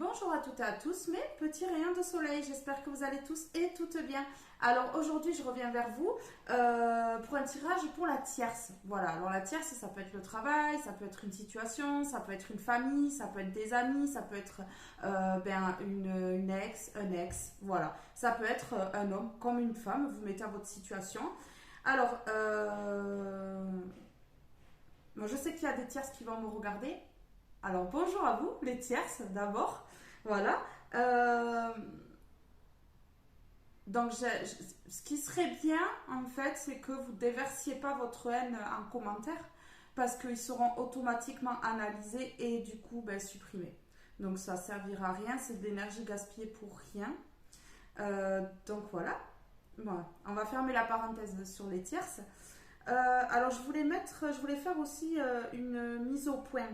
Bonjour à toutes et à tous, mes petits rayons de soleil, j'espère que vous allez tous et toutes bien. Alors aujourd'hui je reviens vers vous pour un tirage pour la tierce. Voilà, alors la tierce ça peut être le travail, ça peut être une situation, ça peut être une famille, ça peut être des amis, ça peut être une ex, un ex, voilà. Ça peut être un homme comme une femme, vous mettez à votre situation. Alors, moi je sais qu'il y a des tierces qui vont me regarder. Alors bonjour à vous, les tierces d'abord. Voilà. Euh, ce qui serait bien en fait, c'est que vous ne déversiez pas votre haine en commentaire parce qu'ils seront automatiquement analysés et du coup supprimés. Donc ça servira à rien, c'est de l'énergie gaspillée pour rien. Donc voilà. Bon, on va fermer la parenthèse sur les tierces. Alors je voulais faire aussi une mise au point.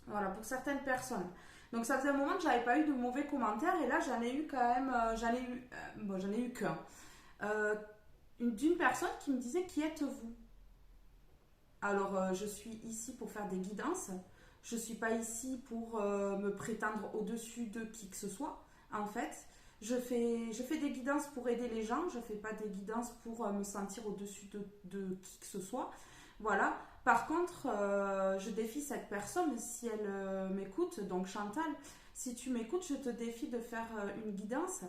Voilà, pour certaines personnes. Donc ça faisait un moment que j'avais pas eu de mauvais commentaires et là j'en ai eu quand même, j'en ai eu qu'un. Euh, D'une personne qui me disait qui êtes-vous. Alors je suis ici pour faire des guidances. Je suis pas ici pour me prétendre au-dessus de qui que ce soit. En fait, je fais des guidances pour aider les gens. Je fais pas des guidances pour me sentir au-dessus de qui que ce soit. Voilà. Par contre, je défie cette personne si elle m'écoute, donc Chantal, si tu m'écoutes, je te défie de faire une guidance,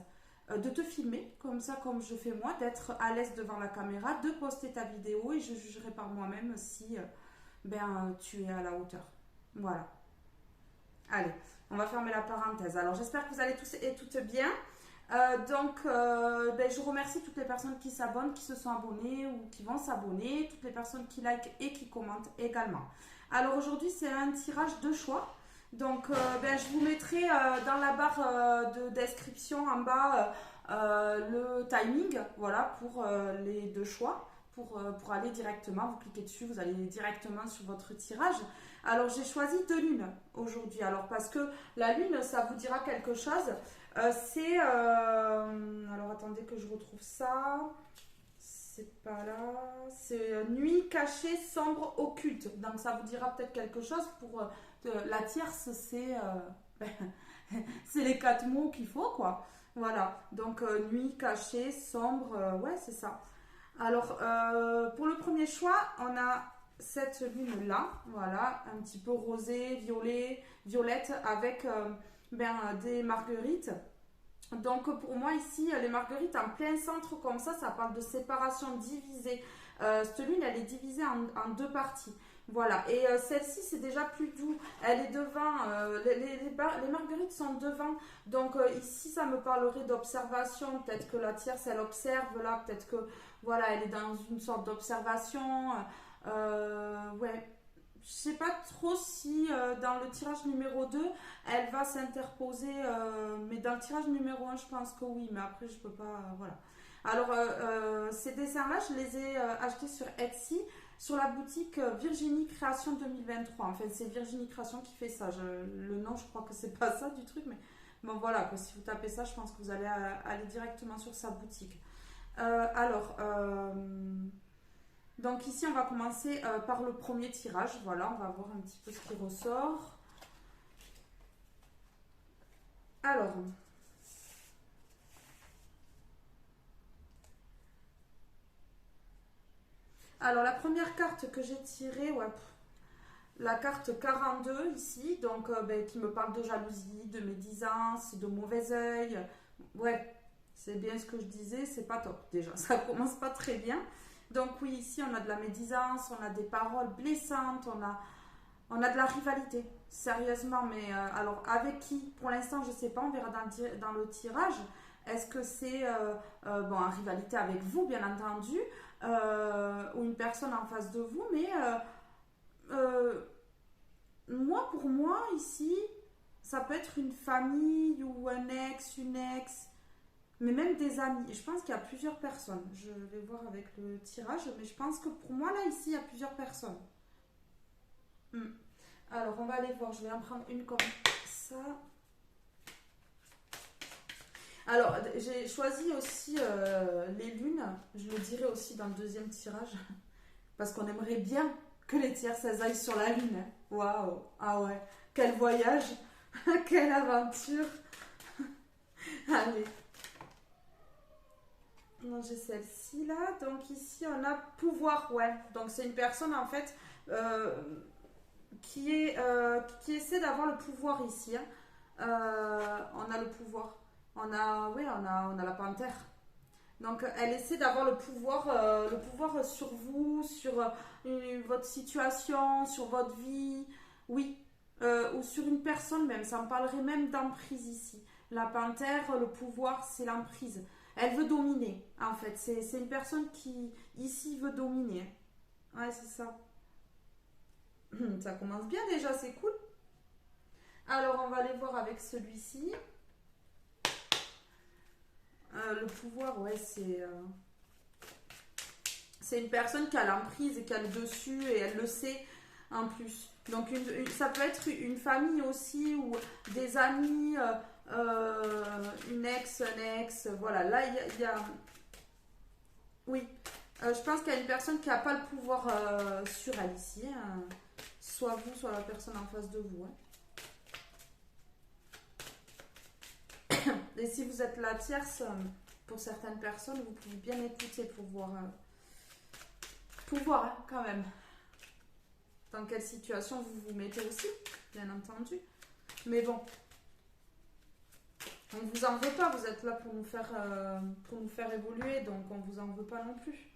de te filmer, comme ça, comme je fais moi, d'être à l'aise devant la caméra, de poster ta vidéo et je jugerai par moi-même si tu es à la hauteur. Voilà. Allez, on va fermer la parenthèse. Alors, j'espère que vous allez tous et toutes bien. Je remercie toutes les personnes qui s'abonnent, qui se sont abonnées ou qui vont s'abonner, toutes les personnes qui likent et qui commentent également. Alors aujourd'hui, c'est un tirage de choix. Donc, je vous mettrai dans la barre de description en bas le timing, voilà, pour les deux choix. Pour aller directement, vous cliquez dessus, vous allez directement sur votre tirage. Alors j'ai choisi deux lunes aujourd'hui. Alors parce que la lune, ça vous dira quelque chose. Alors attendez que je retrouve ça. C'est pas là. C'est nuit cachée, sombre, occulte. Donc ça vous dira peut-être quelque chose. Pour la tierce, c'est les quatre mots qu'il faut, quoi. Voilà. Donc nuit cachée, sombre, ouais, c'est ça. Alors, pour le premier choix, on a cette lune-là, voilà, un petit peu rosé, violet, violette, avec des marguerites. Donc, pour moi, ici, les marguerites en plein centre, comme ça parle de séparation divisée. Cette lune, elle est divisée en deux parties. Voilà, et celle-ci, c'est déjà plus doux. Elle est devant, les marguerites sont devant. Donc, ici, ça me parlerait d'observation. Peut-être que la tierce, elle observe là. Peut-être que, voilà, elle est dans une sorte d'observation. Ouais, je sais pas trop si dans le tirage numéro 2 elle va s'interposer, mais dans le tirage numéro 1 je pense que oui, mais après je peux pas, voilà. Alors ces dessins-là, je les ai achetés sur Etsy, sur la boutique Virginie Création 2023. Enfin, c'est Virginie Création qui fait ça. Le nom, je crois que c'est pas ça du truc, mais bon, voilà, quoi. Si vous tapez ça, je pense que vous allez aller directement sur sa boutique. Euh, alors, euh, donc ici, on va commencer par le premier tirage. Voilà, on va voir un petit peu ce qui ressort. Alors, la première carte que j'ai tirée, ouais, la carte 42 ici, donc qui me parle de jalousie, de médisance, de mauvais œil. Ouais, c'est bien ce que je disais, c'est pas top déjà, ça commence pas très bien. Donc oui, ici on a de la médisance, on a des paroles blessantes, on a de la rivalité, sérieusement, mais alors avec qui? Pour l'instant, je sais pas, on verra dans le tirage. Est-ce que c'est en rivalité avec vous, bien entendu, ou une personne en face de vous, mais euh, moi, pour moi, ici, ça peut être une famille ou un ex, une ex, mais même des amis. Je pense qu'il y a plusieurs personnes. Je vais voir avec le tirage, mais je pense que pour moi, là, ici, il y a plusieurs personnes. Hmm. Alors, on va aller voir. Je vais en prendre une comme ça. Alors, j'ai choisi aussi les lunes. Je le dirai aussi dans le deuxième tirage. Parce qu'on aimerait bien que les tierces, elles aillent sur la lune, hein. Waouh! Ah ouais, quel voyage! Quelle aventure. Allez. Non, j'ai celle-ci là. Donc ici, on a pouvoir, ouais. Donc c'est une personne en fait qui essaie d'avoir le pouvoir ici, hein. On a le pouvoir. Oui, on a la panthère. Donc elle essaie d'avoir le pouvoir sur vous, sur votre situation, sur votre vie, oui, ou sur une personne même. Ça me parlerait même d'emprise ici. La panthère, le pouvoir, c'est l'emprise. Elle veut dominer, en fait. C'est une personne qui, ici, veut dominer. Ouais, c'est ça. Ça commence bien déjà, c'est cool. Alors, on va aller voir avec celui-ci. Le pouvoir, ouais, c'est une personne qui a l'emprise et qui a le dessus et elle le sait en plus. Donc ça peut être une famille aussi ou des amis, une ex, un ex. Voilà, là oui. Je pense qu'il y a une personne qui n'a pas le pouvoir sur elle ici, hein. Soit vous, soit la personne en face de vous, hein. Et si vous êtes la tierce, pour certaines personnes, vous pouvez bien écouter pour voir, hein, quand même dans quelle situation vous vous mettez aussi, bien entendu. Mais bon, on ne vous en veut pas, vous êtes là pour nous faire évoluer, donc on ne vous en veut pas non plus.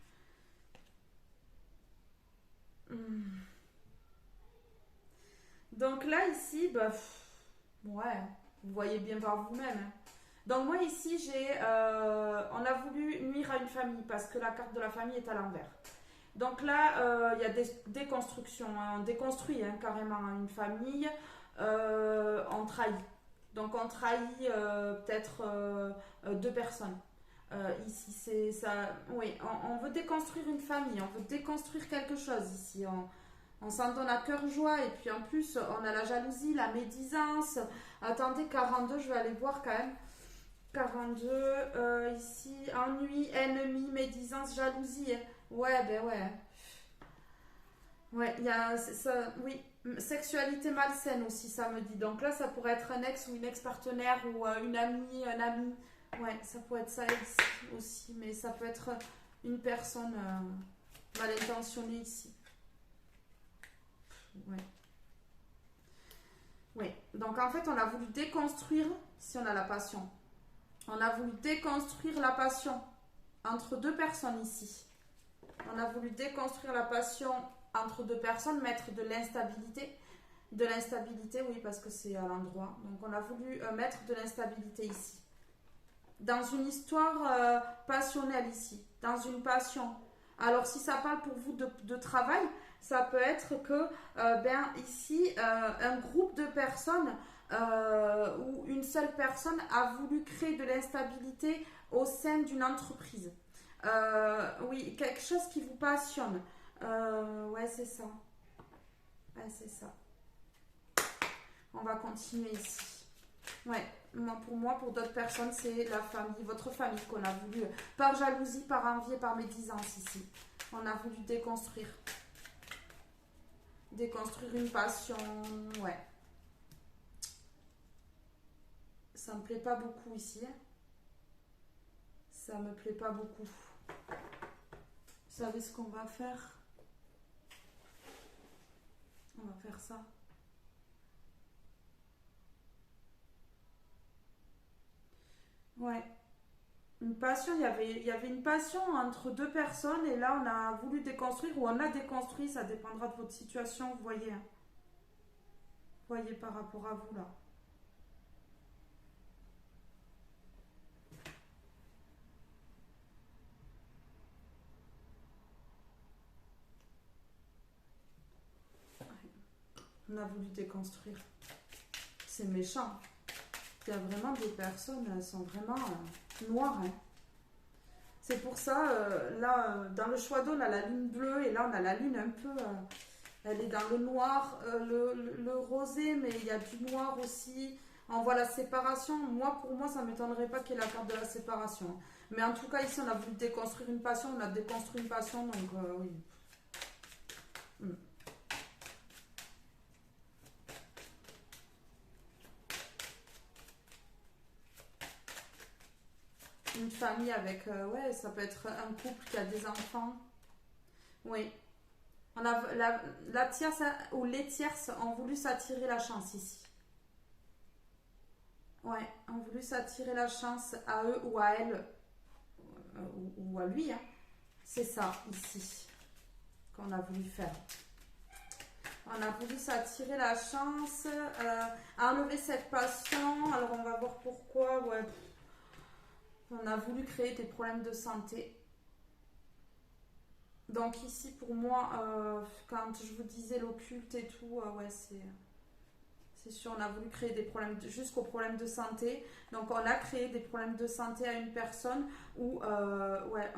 Donc là, ici, bah, ouais, vous voyez bien par vous-même, hein. Donc moi ici, on a voulu nuire à une famille parce que la carte de la famille est à l'envers. Donc là, il y a des déconstructions, hein. On déconstruit, hein, carrément une famille, on trahit. Donc on trahit peut-être deux personnes. Ici, c'est ça. Oui, on veut déconstruire une famille, on veut déconstruire quelque chose ici. On s'en donne à cœur joie et puis en plus, on a la jalousie, la médisance. Attendez, 42, je vais aller voir quand même. 42, ici, ennui, ennemi, médisance, jalousie. Ouais, ben ouais. Ouais, il y a ça, oui. Sexualité malsaine aussi, ça me dit. Donc là, ça pourrait être un ex ou une ex-partenaire ou une amie, un ami. Ouais, ça pourrait être ça ici aussi. Mais ça peut être une personne mal intentionnée ici. Ouais. Oui. Donc en fait, on a voulu déconstruire, si on a la passion, on a voulu déconstruire la passion entre deux personnes ici. On a voulu déconstruire la passion entre deux personnes, mettre de l'instabilité. De l'instabilité, oui, parce que c'est à l'endroit. Donc on a voulu mettre de l'instabilité ici. Dans une histoire passionnelle ici, dans une passion. Alors si ça parle pour vous de travail, ça peut être que, ici, un groupe de personnes ou une seule personne a voulu créer de l'instabilité au sein d'une entreprise. Oui, quelque chose qui vous passionne. Ouais, c'est ça. Ouais, c'est ça. On va continuer ici. Ouais, moi, pour d'autres personnes, c'est la famille, votre famille qu'on a voulu, par jalousie, par envie et par médisance ici. On a voulu déconstruire. Déconstruire une passion, ouais. Ça me plaît pas beaucoup ici. Ça me plaît pas beaucoup. Vous savez ce qu'on va faire? On va faire ça. Ouais. Une passion, il y avait une passion entre deux personnes et là on a voulu déconstruire ou on a déconstruit, ça dépendra de votre situation, vous voyez, hein. Vous voyez par rapport à vous là. On a voulu déconstruire. C'est méchant. Il y a vraiment des personnes, elles sont vraiment noires, hein. C'est pour ça, là, dans le choix d'eau, on a la lune bleue et là, on a la lune un peu. Elle est dans le noir, le rosé, mais il y a du noir aussi. On voit la séparation. Pour moi, ça ne m'étonnerait pas qu'il y ait la carte de la séparation. Mais en tout cas, ici, on a voulu déconstruire une passion. On a déconstruit une passion, donc oui. Mm. une famille avec, ouais, ça peut être un couple qui a des enfants. Oui. On a, la tierce ou les tierces ont voulu s'attirer la chance ici. Ouais, ont voulu s'attirer la chance à eux ou à elles, ou à lui, hein. C'est ça, ici, qu'on a voulu faire. On a voulu s'attirer la chance, enlever cette passion. Alors, on va voir pourquoi. Ouais. On a voulu créer des problèmes de santé. Donc, ici, pour moi, quand je vous disais l'occulte et tout, ouais, c'est sûr, on a voulu créer des problèmes jusqu'aux problèmes de santé. Donc, on a créé des problèmes de santé à une personne où, ouais,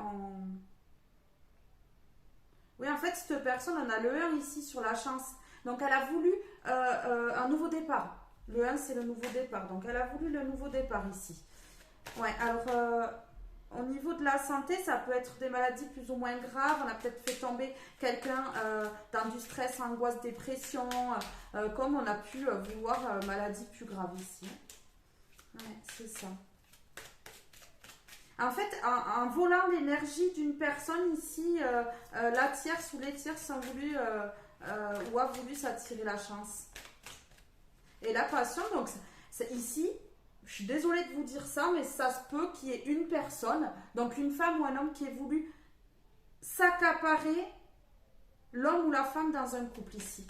oui, en fait, cette personne, on a le 1 ici sur la chance. Donc, elle a voulu un nouveau départ. Le 1, c'est le nouveau départ. Donc, elle a voulu le nouveau départ ici. Ouais, alors, au niveau de la santé, ça peut être des maladies plus ou moins graves. On a peut-être fait tomber quelqu'un dans du stress, angoisse, dépression, comme on a pu voir maladies plus graves ici. Ouais, c'est ça. En fait, en volant l'énergie d'une personne ici, la tierce ou les tierces ont voulu ou a voulu s'attirer la chance. Et la passion, donc, c'est ici, je suis désolée de vous dire ça, mais ça se peut qu'il y ait une personne, donc une femme ou un homme qui ait voulu s'accaparer l'homme ou la femme dans un couple ici.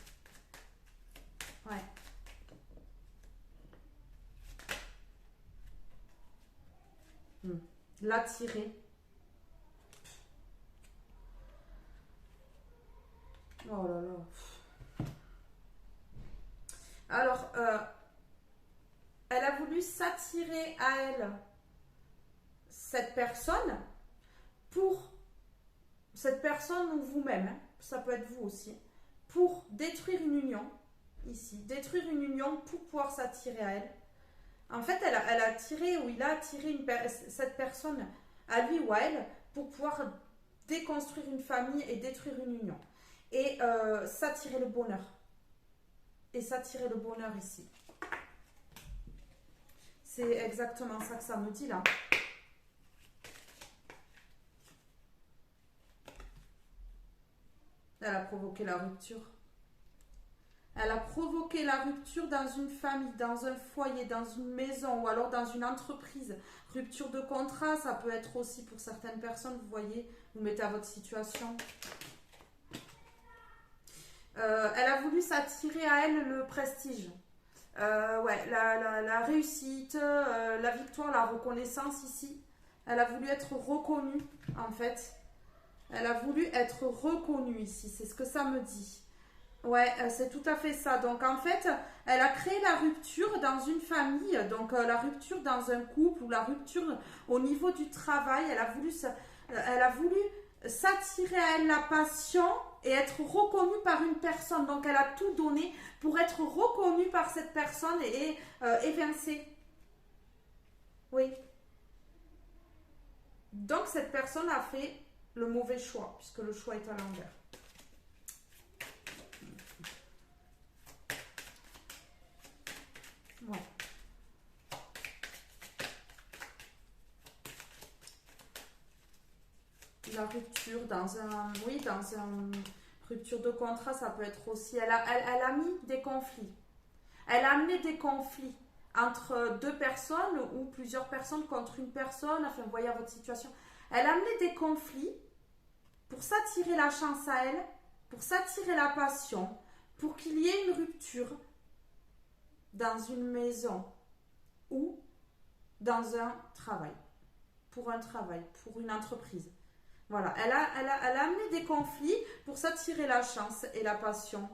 Ouais. L'attirer. Oh là là. Alors, elle a voulu s'attirer à elle cette personne pour cette personne ou vous-même, hein, ça peut être vous aussi, pour détruire une union, ici, détruire une union pour pouvoir s'attirer à elle. En fait, elle a attiré ou il a attiré cette personne à lui ou à elle pour pouvoir déconstruire une famille et détruire une union. Et s'attirer le bonheur. Et s'attirer le bonheur ici. C'est exactement ça que ça me dit là. Elle a provoqué la rupture. Elle a provoqué la rupture dans une famille, dans un foyer, dans une maison ou alors dans une entreprise. Rupture de contrat, ça peut être aussi pour certaines personnes, vous voyez, vous mettez à votre situation. Elle a voulu s'attirer à elle le prestige. Ouais, la réussite, la victoire, la reconnaissance ici. Elle a voulu être reconnue, en fait. Elle a voulu être reconnue ici, c'est ce que ça me dit. Ouais, c'est tout à fait ça. Donc en fait, elle a créé la rupture dans une famille, donc la rupture dans un couple ou la rupture au niveau du travail. Elle a voulu s'attirer à elle la passion et être reconnue par une personne. Donc elle a tout donné pour être reconnue par cette personne et évincée. Oui. Donc cette personne a fait le mauvais choix, puisque le choix est à l'envers. Ouais. La rupture dans un... Oui, dans un... Rupture de contrat, ça peut être aussi... Elle a mis des conflits. Elle a amené des conflits entre deux personnes ou plusieurs personnes contre une personne. Enfin, vous voyez votre situation. Elle a amené des conflits pour s'attirer la chance à elle, pour s'attirer la passion, pour qu'il y ait une rupture dans une maison ou dans un travail, pour un travail, pour une entreprise. Voilà, elle a amené des conflits pour s'attirer la chance et la passion.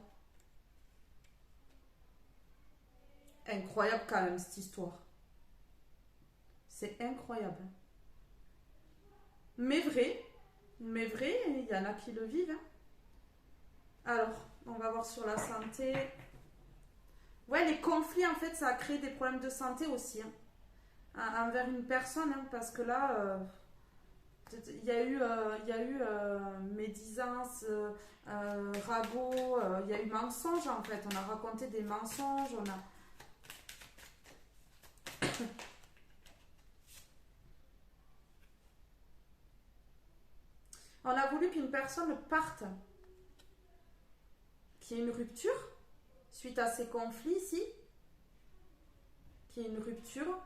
Incroyable quand même cette histoire. C'est incroyable. Mais vrai, il y en a qui le vivent. Hein. Alors, on va voir sur la santé. Ouais, les conflits, en fait, ça a créé des problèmes de santé aussi. Hein, envers une personne, hein, parce que là, il y a eu médisance, ragot, il y a eu mensonge, en fait. On a raconté des mensonges, on a... qu'une personne parte, qu'il y ait une rupture suite à ces conflits ici, qu'il y ait une rupture,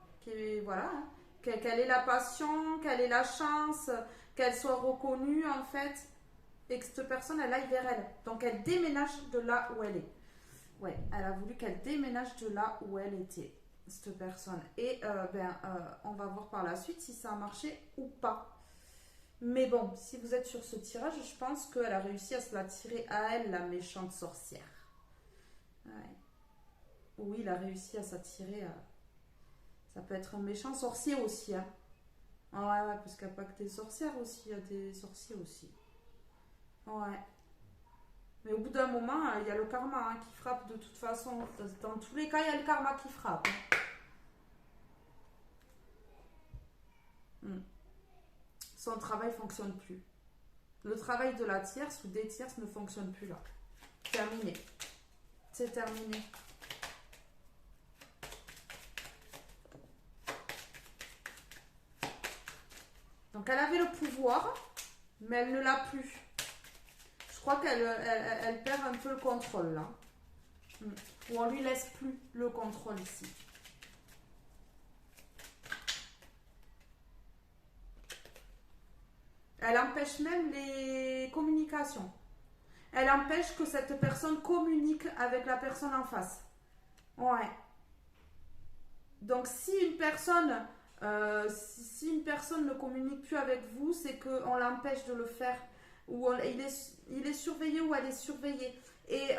voilà, hein, qu'elle ait la passion, qu'elle ait la chance, qu'elle soit reconnue en fait, et que cette personne elle aille vers elle. Donc elle déménage de là où elle est. Ouais, elle a voulu qu'elle déménage de là où elle était, cette personne. Et on va voir par la suite si ça a marché ou pas. Mais bon, si vous êtes sur ce tirage, je pense qu'elle a réussi à se la tirer à elle, la méchante sorcière. Ouais. Oui, il a réussi à s'attirer. Ça peut être un méchant sorcier aussi. Hein. Ouais, parce qu'il n'y a pas que des sorcières aussi, il y a des sorciers aussi. Ouais. Mais au bout d'un moment, il y a le karma hein, qui frappe de toute façon. Dans tous les cas, il y a le karma qui frappe. Son travail ne fonctionne plus. Le travail de la tierce ou des tierces ne fonctionne plus là. Terminé. C'est terminé. Donc elle avait le pouvoir, mais elle ne l'a plus. Je crois qu'elle perd un peu le contrôle là. Ou on lui laisse plus le contrôle ici. Elle empêche même les communications. Elle empêche que cette personne communique avec la personne en face. Ouais. Donc si une personne ne communique plus avec vous, c'est qu'on l'empêche de le faire. Ou il est surveillé ou elle est surveillée. Et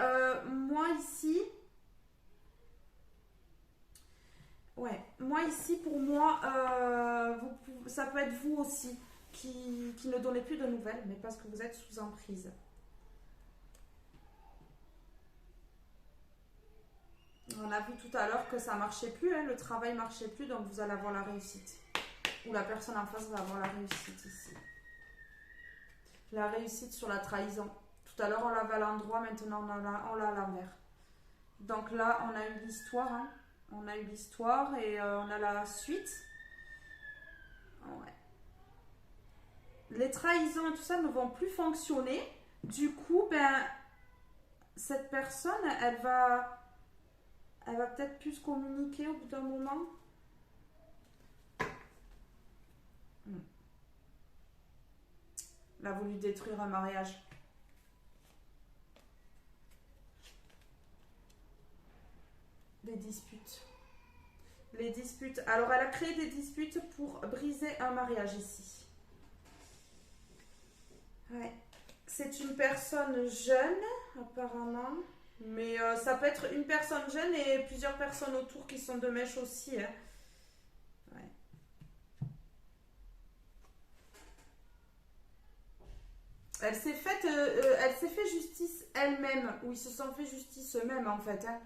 moi ici, pour moi, ça peut être vous aussi qui ne donnez plus de nouvelles, mais parce que vous êtes sous emprise. On a vu tout à l'heure que ça marchait plus, hein, le travail marchait plus, donc vous allez avoir la réussite. Ou la personne en face va avoir la réussite ici. La réussite sur la trahison. Tout à l'heure on l'avait à l'endroit, maintenant on l'a à l'envers. Donc là on a eu l'histoire, hein. On a eu l'histoire et on a la suite. Ouais. Les trahisons et tout ça ne vont plus fonctionner. Du coup, cette personne, elle va peut-être plus communiquer au bout d'un moment. Elle a voulu détruire un mariage. Des disputes. Les disputes. Alors, elle a créé des disputes pour briser un mariage ici. Ouais. C'est une personne jeune, apparemment. Mais ça peut être une personne jeune et plusieurs personnes autour qui sont de mèche aussi. Hein. Ouais. Elle s'est fait justice elle-même. Ou ils se sont fait justice eux-mêmes en fait. Hein.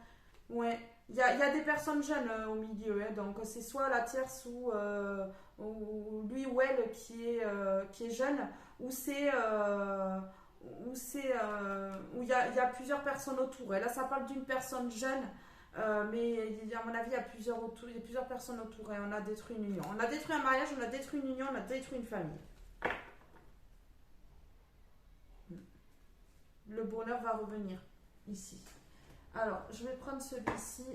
Ouais. Il y a des personnes jeunes au milieu. Hein. Donc c'est soit la tierce ou lui ou elle qui est jeune. Ou c'est... où il y a plusieurs personnes autour. Et là, ça parle d'une personne jeune, mais à mon avis, il y a plusieurs personnes autour. Et on a détruit une union. On a détruit un mariage, on a détruit une union, on a détruit une famille. Le bonheur va revenir ici. Alors, je vais prendre celui-ci.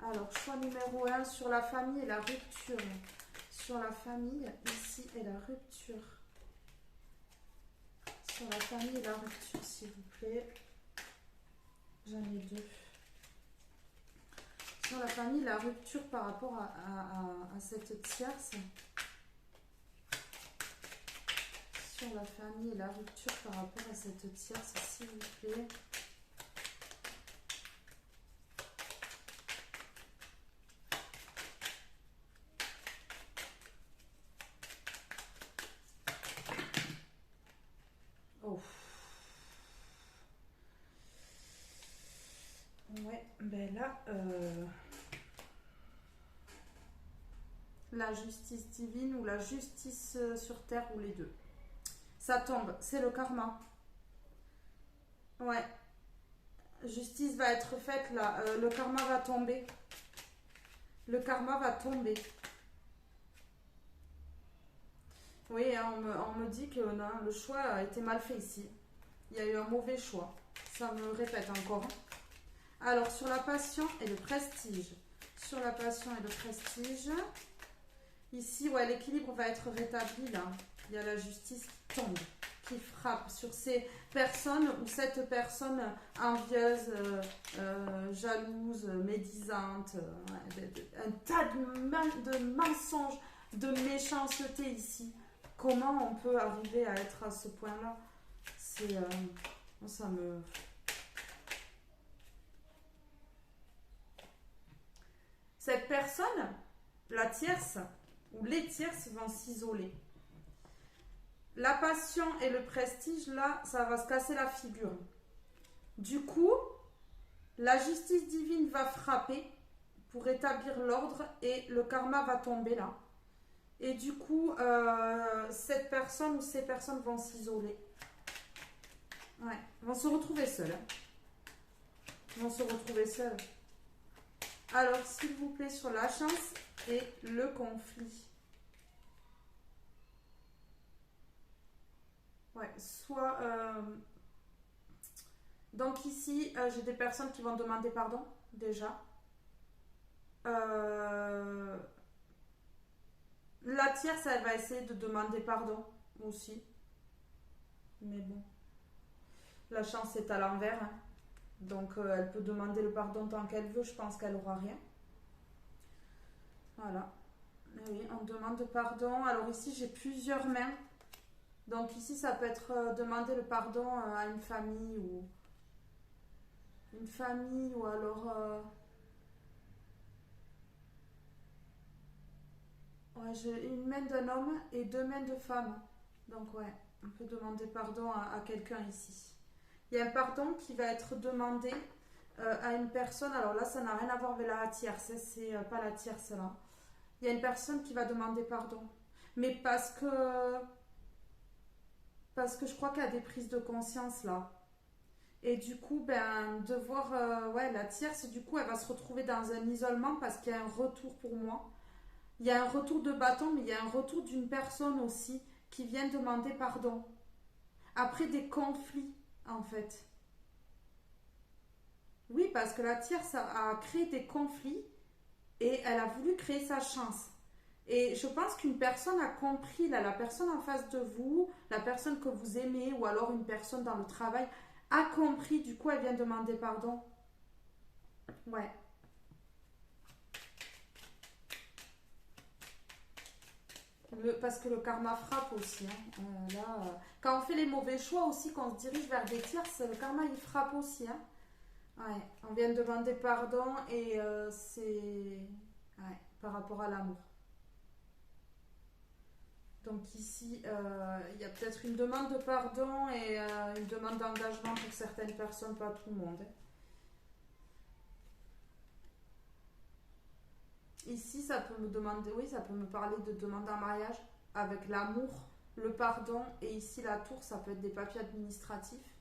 Alors, choix numéro 1 sur la famille et la rupture. Sur la famille, ici, et la rupture. Sur la famille et la rupture, s'il vous plaît. J'en ai deux. Sur la famille, la rupture par rapport à cette tierce. Sur la famille et la rupture par rapport à cette tierce, s'il vous plaît. Oh. Ouais, ben là, la justice divine ou la justice sur terre ou les deux. Ça tombe, c'est le karma. Ouais. Justice va être faite là, le karma va tomber. Le karma va tomber. Oui, hein, on me dit que non, le choix a été mal fait ici. Il y a eu un mauvais choix. Ça me répète encore. Alors, sur la passion et le prestige. Sur la passion et le prestige. Ici, ouais, l'équilibre va être rétabli là. Il y a la justice qui tombe, qui frappe sur ces personnes ou cette personne envieuse, jalouse, médisante, un tas de mensonges, de méchanceté ici. Comment on peut arriver à être à ce point-là? C'est. Ça me. Cette personne, la tierce, ou les tierces vont s'isoler. La passion et le prestige, là, ça va se casser la figure. Du coup, la justice divine va frapper pour établir l'ordre et le karma va tomber là. Et du coup, cette personne ou ces personnes vont s'isoler. Ouais, vont se retrouver seules. Vont se retrouver seules. Alors, s'il vous plaît, sur la chance et le conflit. Ouais, soit. Donc ici, j'ai des personnes qui vont demander pardon, déjà. Euh, La tierce, elle va essayer de demander pardon aussi. Mais bon, la chance est à l'envers, hein. Donc elle peut demander le pardon tant qu'elle veut, je pense qu'elle n'aura rien. Voilà. Oui, on demande pardon. Alors ici, j'ai plusieurs mains. Donc ici, ça peut être demander le pardon à une famille ou alors ouais, j'ai une main d'un homme et deux mains de femme. Donc ouais, on peut demander pardon à quelqu'un ici. Il y a un pardon qui va être demandé à une personne. Alors là, ça n'a rien à voir avec la tierce, c'est pas la tierce là. Il y a une personne qui va demander pardon. Mais parce que je crois qu'il y a des prises de conscience là. Et du coup, ben, de voir ouais, la tierce, du coup, elle va se retrouver dans un isolement parce qu'il y a un retour pour moi. Il y a un retour de bâton, mais il y a un retour d'une personne aussi qui vient demander pardon. Après des conflits, en fait. Oui, parce que la tierce a créé des conflits et elle a voulu créer sa chance. Et je pense qu'une personne a compris, là, la personne en face de vous, la personne que vous aimez, ou alors une personne dans le travail, a compris, du coup, elle vient demander pardon. Ouais. Parce que le karma frappe aussi, hein. Là, quand on fait les mauvais choix aussi, quand on se dirige vers des tierces, le karma il frappe aussi, hein. Ouais. On vient de demander pardon et c'est ouais, par rapport à l'amour. Donc ici, il y a peut-être une demande de pardon et une demande d'engagement pour certaines personnes, pas tout le monde, hein. Ici, ça peut me demander, oui, ça peut me parler de demande en mariage avec l'amour, le pardon et ici la tour, ça peut être des papiers administratifs.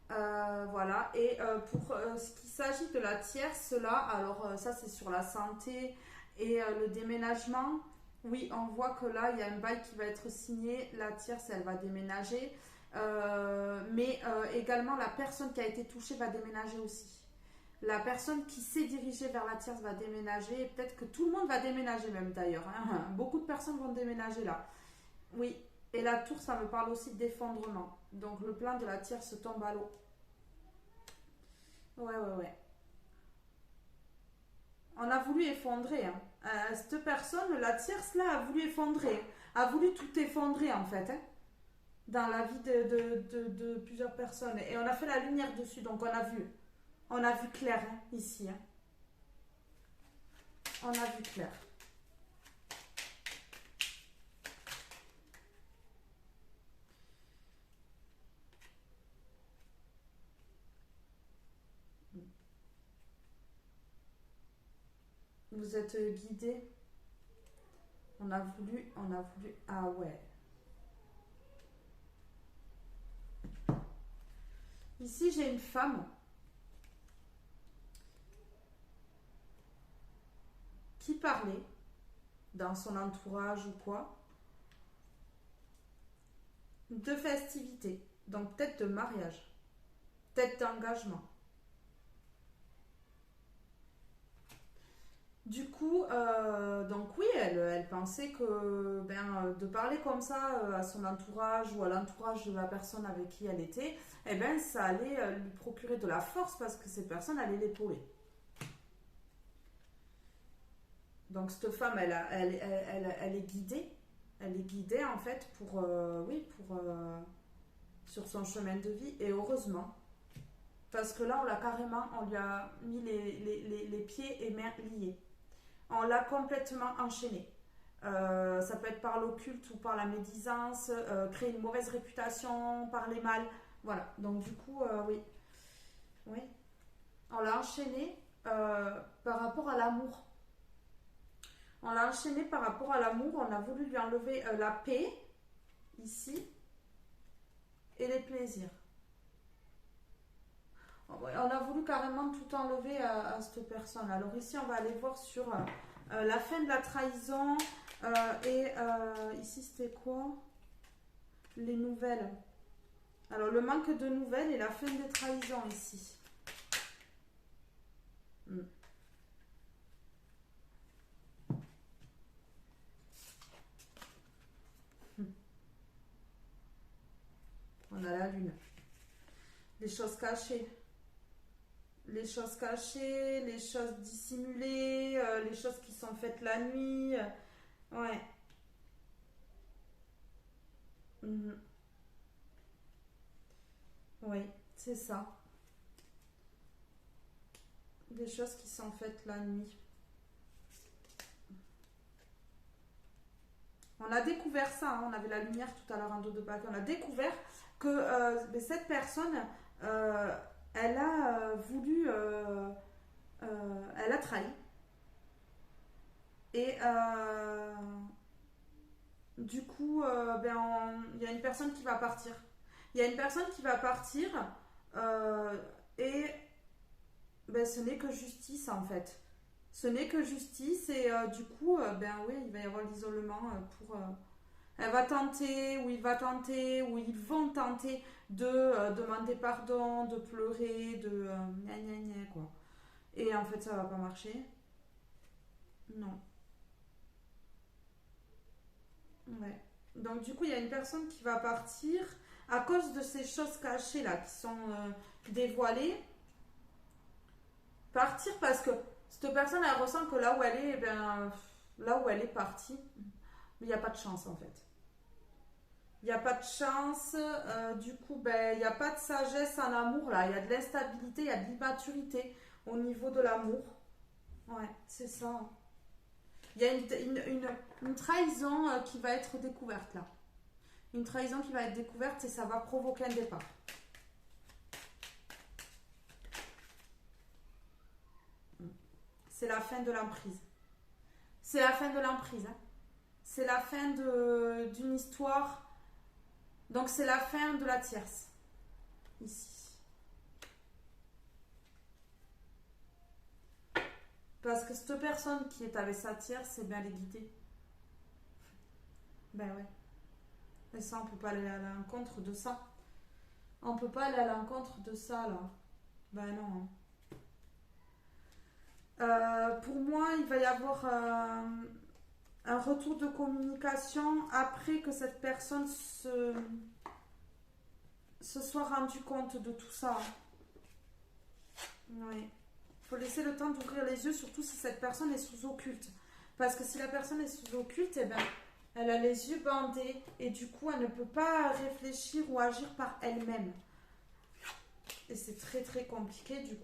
Voilà, et pour ce qui s'agit de la tierce, là, alors ça c'est sur la santé et le déménagement. Oui, on voit que là, il y a un bail qui va être signé, la tierce, elle va déménager. Mais également, la personne qui a été touchée va déménager aussi. La personne qui s'est dirigée vers la tierce va déménager, et peut-être que tout le monde va déménager même d'ailleurs, hein. Beaucoup de personnes vont déménager là. Oui, et la tour, ça me parle aussi d'effondrement. Donc le plan de la tierce tombe à l'eau. Ouais, ouais, ouais. On a voulu effondrer, hein. Cette personne, la tierce là, a voulu effondrer. A voulu tout effondrer en fait, hein, dans la vie de plusieurs personnes. Et on a fait la lumière dessus, donc on a vu. On a vu clair, hein, ici, hein. On a vu clair. Vous êtes guidé. On a voulu. Ah ouais. Ici, j'ai une femme qui parlait dans son entourage ou quoi. de festivité, donc peut-être de mariage, peut-être d'engagement. Du coup, donc oui, elle pensait que de parler comme ça à son entourage ou à l'entourage de la personne avec qui elle était, eh ben, ça allait lui procurer de la force parce que cette personne allait l'épauler. Donc cette femme, elle est guidée. Elle est guidée en fait pour, oui, sur son chemin de vie. Et heureusement, parce que là, on lui a mis les pieds et mains liés. On l'a complètement enchaîné. Ça peut être par l'occulte ou par la médisance, créer une mauvaise réputation, parler mal. Voilà. Donc du coup, oui. Oui. On l'a enchaîné par rapport à l'amour. On l'a enchaîné par rapport à l'amour. On a voulu lui enlever la paix, ici, et les plaisirs. On a voulu carrément tout enlever à cette personne. Alors ici, on va aller voir sur la fin de la trahison. Et ici, c'était quoi? Les nouvelles. Alors, le manque de nouvelles et la fin des trahisons ici. On a la lune. Les choses cachées. Les choses cachées, les choses dissimulées, les choses qui sont faites la nuit. Ouais. Mhm. Oui, c'est ça. Des choses qui sont faites la nuit. On a découvert ça, hein, on avait la lumière tout à l'heure en dos de bac. On a découvert que cette personne, euh, elle a voulu, elle a trahi. Et du coup, il y a une personne qui va partir. Il y a une personne qui va partir euh, et ce n'est que justice en fait. Ce n'est que justice et du coup, oui, il va y avoir l'isolement pour. Elle va tenter, ou il va tenter, ou ils vont tenter de demander pardon, de pleurer, de gna gna gna quoi. Et en fait, ça va pas marcher. Non. Ouais. Donc du coup, il y a une personne qui va partir à cause de ces choses cachées là qui sont dévoilées. Partir parce que cette personne, elle ressent que là où elle est, là où elle est partie, il n'y a pas de chance en fait. Il n'y a pas de chance, du coup, il n'y a pas de sagesse en amour là. Il y a de l'instabilité, il y a de l'immaturité au niveau de l'amour. Ouais, c'est ça. Il y a une trahison qui va être découverte là. Une trahison qui va être découverte et ça va provoquer un départ. C'est la fin de l'emprise. C'est la fin de l'emprise. Hein. C'est la fin d'une histoire. Donc c'est la fin de la tierce. Ici. Parce que cette personne qui est avec sa tierce, c'est bien les guider. Ben ouais. Et ça, on peut pas aller à l'encontre de ça. On peut pas aller à l'encontre de ça, là. Ben non. Pour moi, il va y avoir un retour de communication après que cette personne se soit rendue compte de tout ça. Oui. Il faut laisser le temps d'ouvrir les yeux, surtout si cette personne est sous occulte. Parce que si la personne est sous occulte, eh ben, elle a les yeux bandés et du coup, elle ne peut pas réfléchir ou agir par elle-même. Et c'est très très compliqué du coup.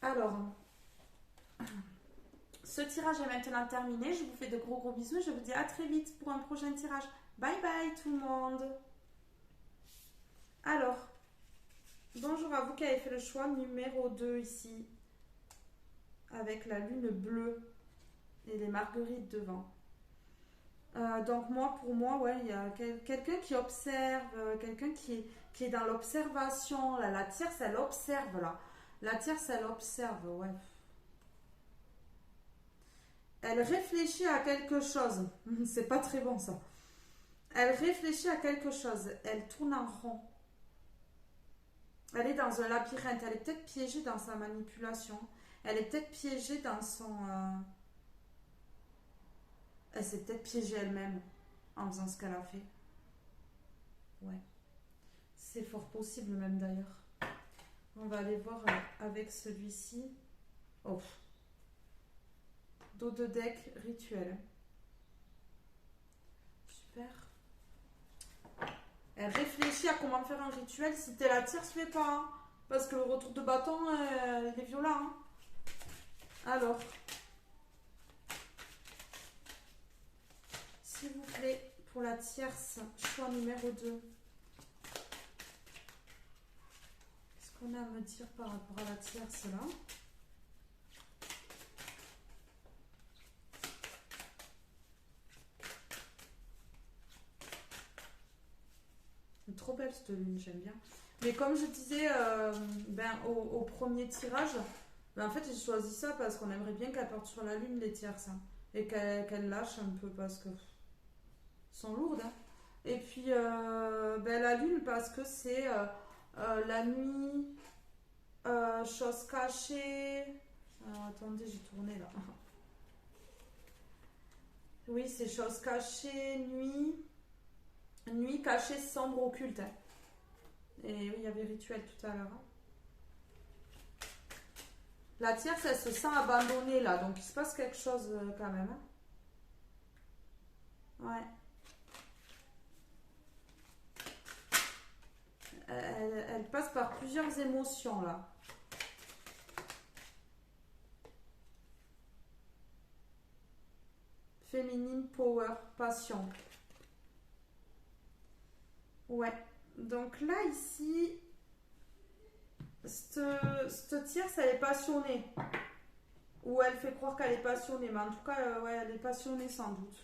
Alors, ce tirage est maintenant terminé. Je vous fais de gros gros bisous. Je vous dis à très vite pour un prochain tirage. Bye bye tout le monde. Alors, bonjour à vous qui avez fait le choix numéro 2 ici. Avec la lune bleue et les marguerites devant. Donc pour moi, ouais, il y a quelqu'un qui observe, quelqu'un qui est dans l'observation. Là, la tierce, elle observe là. La tierce, elle observe, ouais. Elle réfléchit à quelque chose. C'est pas très bon ça. Elle réfléchit à quelque chose. Elle tourne en rond. Elle est dans un labyrinthe. Elle est peut-être piégée dans sa manipulation. Elle est peut-être piégée dans son... Elle s'est peut-être piégée elle-même en faisant ce qu'elle a fait. Ouais. C'est fort possible même d'ailleurs. On va aller voir avec celui-ci. Oh. Dos de deck rituel. Super. Elle réfléchit à comment faire un rituel. Si t'es la tierce, fais pas. Hein, parce que le retour de bâton, il est violent. Hein. Alors. S'il vous plaît, pour la tierce, choix numéro 2. Qu'est-ce qu'on a à me dire par rapport à la tierce là? Trop belle cette lune, j'aime bien. Mais comme je disais au premier tirage, en fait j'ai choisi ça parce qu'on aimerait bien qu'elle porte sur la lune les tierces. Hein, et qu'elle lâche un peu parce que sont lourdes. Hein. Et puis la lune parce que c'est la nuit, chose cachée. Alors, attendez, j'ai tourné là. Oui, c'est chose cachée, nuit. Nuit cachée, sombre, occulte. Hein. Et oui, il y avait rituel tout à l'heure. Hein. La tierce, elle se sent abandonnée là, donc il se passe quelque chose quand même. Hein. Ouais. Elle passe par plusieurs émotions là. Féminine, power, passion. Ouais. Donc là, ici, cette tierce, elle est passionnée. Ou elle fait croire qu'elle est passionnée. Mais en tout cas, ouais, elle est passionnée sans doute.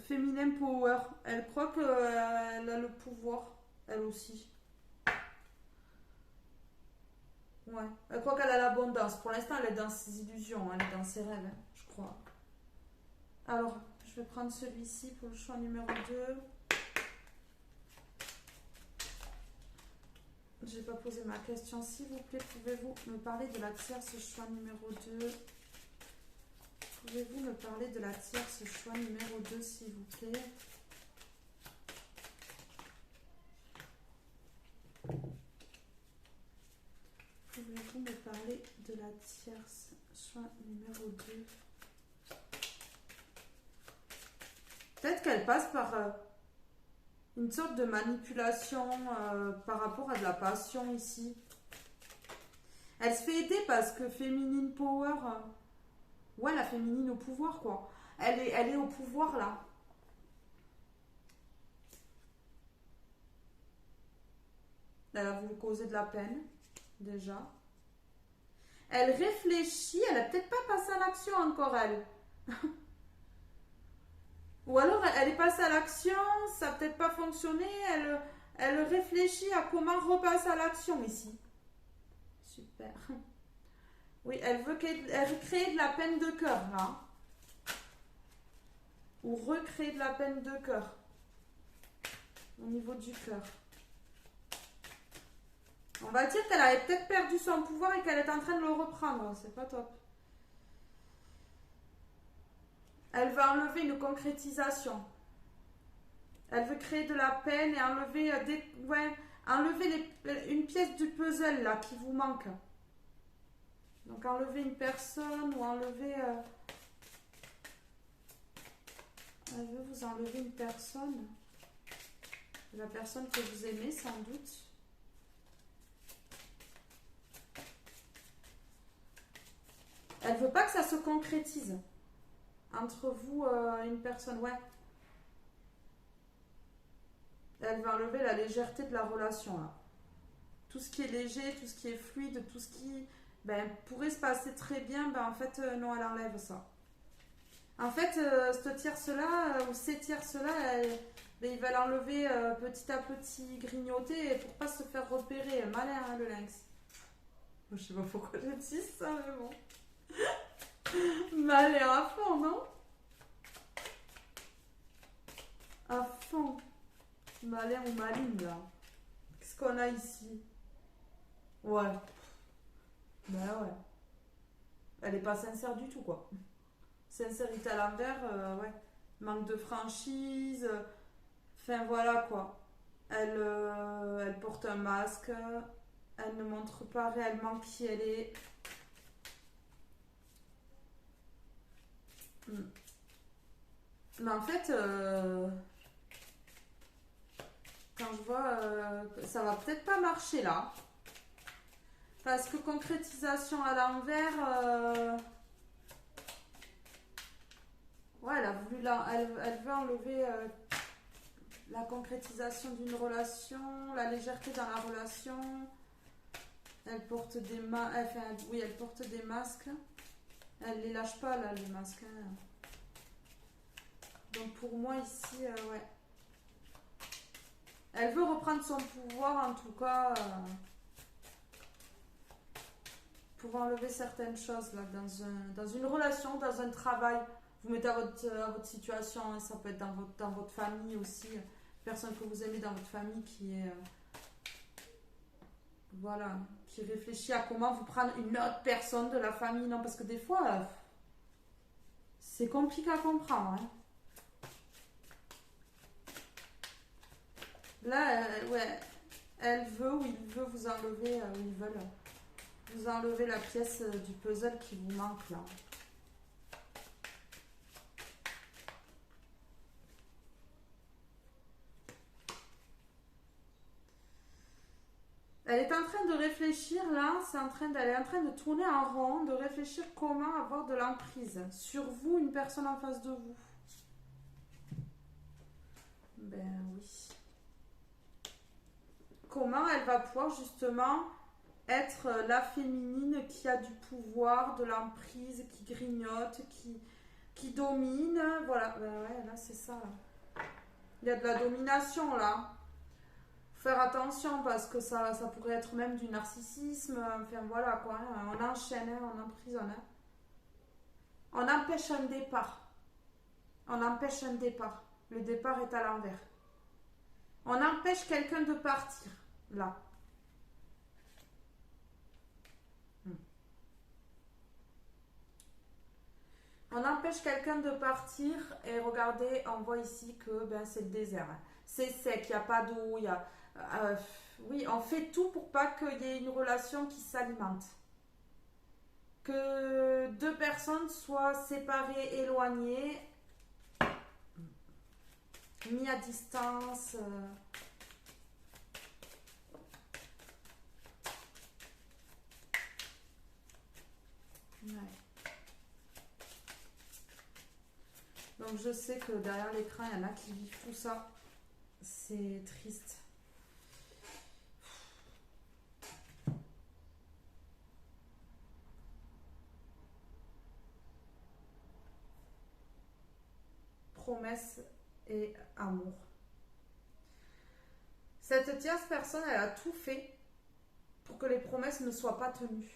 Féminin power. Elle croit qu'elle a le pouvoir. Elle aussi. Ouais. Elle croit qu'elle a l'abondance. Pour l'instant, elle est dans ses illusions. Elle est dans ses rêves, hein, je crois. Alors, je vais prendre celui-ci pour le choix numéro 2. Je n'ai pas posé ma question. S'il vous plaît, pouvez-vous me parler de la tierce choix numéro 2? Pouvez-vous me parler de la tierce choix numéro 2, s'il vous plaît? Pouvez-vous me parler de la tierce choix numéro 2? Peut-être qu'elle passe par une sorte de manipulation par rapport à de la passion ici. Elle se fait aider parce que féminine power... ouais, la féminine au pouvoir, quoi. Elle est au pouvoir, là. Elle a voulu causer de la peine, déjà. Elle réfléchit, elle a peut-être pas passé à l'action encore, elle. Ou alors, elle est passée à l'action, ça n'a peut-être pas fonctionné, elle réfléchit à comment repasser à l'action, ici. Super. Oui, elle veut recréer de la peine de cœur, là. Ou recréer de la peine de cœur. Au niveau du cœur. On va dire qu'elle avait peut-être perdu son pouvoir et qu'elle est en train de le reprendre. C'est pas top. Elle veut enlever une concrétisation. Elle veut créer de la peine et enlever, enlever une pièce du puzzle là qui vous manque. Donc enlever une personne ou enlever... elle veut vous enlever une personne. La personne que vous aimez sans doute. Elle veut pas que ça se concrétise. Entre vous, une personne, ouais. Elle veut enlever la légèreté de la relation, là. Tout ce qui est léger, tout ce qui est fluide, tout ce qui pourrait se passer très bien, en fait, non, elle enlève ça. En fait, cette tierce-là, ou ces tierces-là, ils veulent enlever petit à petit, grignoter, pour pas se faire repérer. Malin, hein, le lynx. Je sais pas pourquoi je dis ça, mais bon. Malin à fond, non? malin ou maline là. Qu'est-ce qu'on a ici? Ouais. Ben ouais. Elle est pas sincère du tout quoi. Sincérité à l'envers, ouais. Manque de franchise. Enfin voilà quoi. Elle porte un masque. Elle ne montre pas réellement qui elle est. Hmm. Mais en fait, quand je vois, ça va peut-être pas marcher là. Parce que concrétisation à l'envers, ouais, elle a voulu elle veut enlever la concrétisation d'une relation, la légèreté dans la relation. Elle porte des enfin, oui, elle porte des masques. Elle les lâche pas là, les masques, hein. Donc pour moi ici, ouais. Elle veut reprendre son pouvoir en tout cas. Pour enlever certaines choses là, dans une relation, dans un travail. Vous mettez à votre situation, hein, ça peut être dans votre famille aussi, personne que vous aimez dans votre famille qui est voilà, qui réfléchit à comment vous prendre une autre personne de la famille. Non, parce que des fois, c'est compliqué à comprendre. Hein. Là, ouais, elle veut ou il veut vous enlever, ou ils veulent vous enlever la pièce du puzzle qui vous manque là. Elle est en train de réfléchir là, elle est en train de tourner en rond, de réfléchir comment avoir de l'emprise sur vous, une personne en face de vous. Ben oui. Comment elle va pouvoir justement être la féminine qui a du pouvoir, de l'emprise, qui grignote, qui domine. Voilà, ben ouais, là c'est ça. Là. Il y a de la domination là. Faire attention parce que ça pourrait être même du narcissisme. Enfin voilà quoi, hein. On enchaîne, hein, on emprisonne. Hein. On empêche un départ. On empêche un départ. Le départ est à l'envers. On empêche quelqu'un de partir là. On empêche quelqu'un de partir et regardez, on voit ici que ben, c'est le désert. C'est sec, il n'y a pas d'eau, il y a... oui, on fait tout pour pas qu'il y ait une relation qui s'alimente. Que deux personnes soient séparées, éloignées, mis à distance. Ouais. Donc je sais que derrière l'écran, il y en a qui vivent tout ça. C'est triste. Promesse et amour. Cette tierce personne, elle a tout fait pour que les promesses ne soient pas tenues.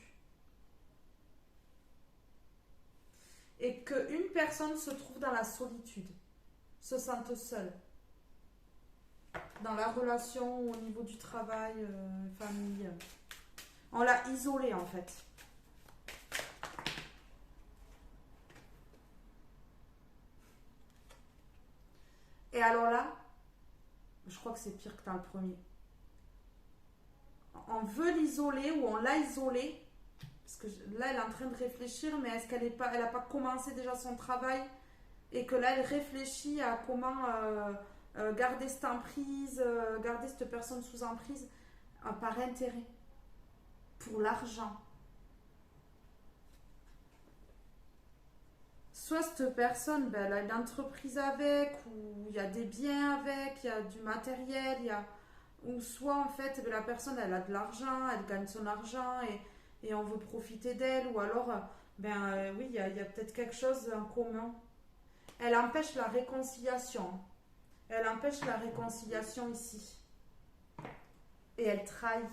Et qu'une personne se trouve dans la solitude, se sente seule. Dans la relation, au niveau du travail, famille. On l'a isolée en fait. Et alors là, je crois que c'est pire que dans le premier. On veut l'isoler ou on l'a isolée. Parce que là, elle est en train de réfléchir, mais est-ce qu'elle n'a pas commencé déjà son travail et que là, elle réfléchit à comment garder cette emprise, garder cette personne sous emprise par intérêt, pour l'argent. Soit cette personne, ben, elle a une entreprise avec, ou il y a des biens avec, il y a du matériel, ou soit en fait ben, la personne elle a de l'argent, elle gagne son argent et on veut profiter d'elle, ou alors oui, il y a peut-être quelque chose en commun. Elle empêche la réconciliation. Elle empêche la réconciliation ici. Et elle trahit.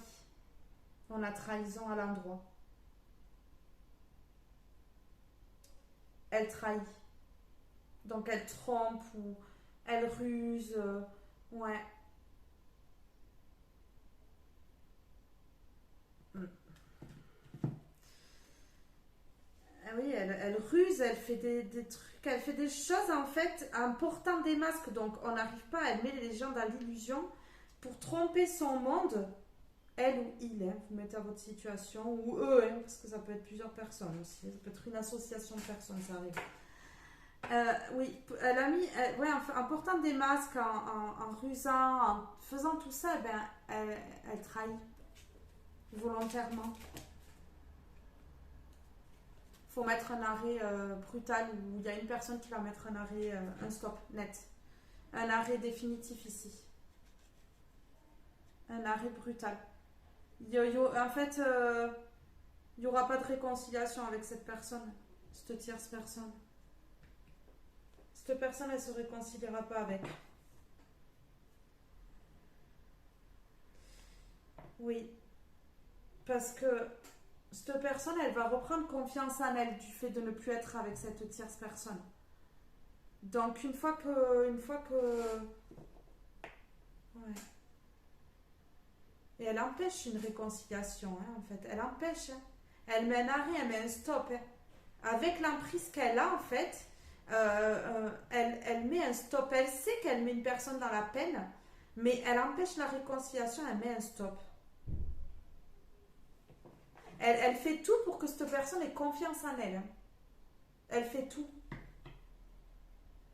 On a trahison à l'endroit. Elle trahit. Donc elle trompe ou elle ruse. Ouais. elle ruse, elle fait des trucs, elle fait des choses en fait en portant des masques. Donc on n'arrive pas, elle met les gens dans l'illusion pour tromper son monde, elle ou il. Hein, vous mettez à votre situation, ou eux, hein, parce que ça peut être plusieurs personnes aussi. Ça peut être une association de personnes, ça arrive. Oui, elle a mis, ouais, en portant des masques, en rusant, en faisant tout ça, eh ben, elle trahit volontairement. Faut mettre un arrêt brutal où il y a une personne qui va mettre un arrêt, un stop net. Un arrêt définitif ici. Un arrêt brutal. En fait, il n'y aura pas de réconciliation avec cette personne, cette tierce personne. Cette personne, elle ne se réconciliera pas avec. Oui, parce que cette personne, elle va reprendre confiance en elle du fait de ne plus être avec cette tierce personne. Donc une fois que, ouais. Et elle empêche une réconciliation, hein, en fait. Elle empêche. Hein. Elle met un arrêt, elle met un stop. Hein. Avec l'emprise qu'elle a, en fait, elle met un stop. Elle sait qu'elle met une personne dans la peine, mais elle empêche la réconciliation, elle met un stop. Elle fait tout pour que cette personne ait confiance en elle. Hein. Elle fait tout.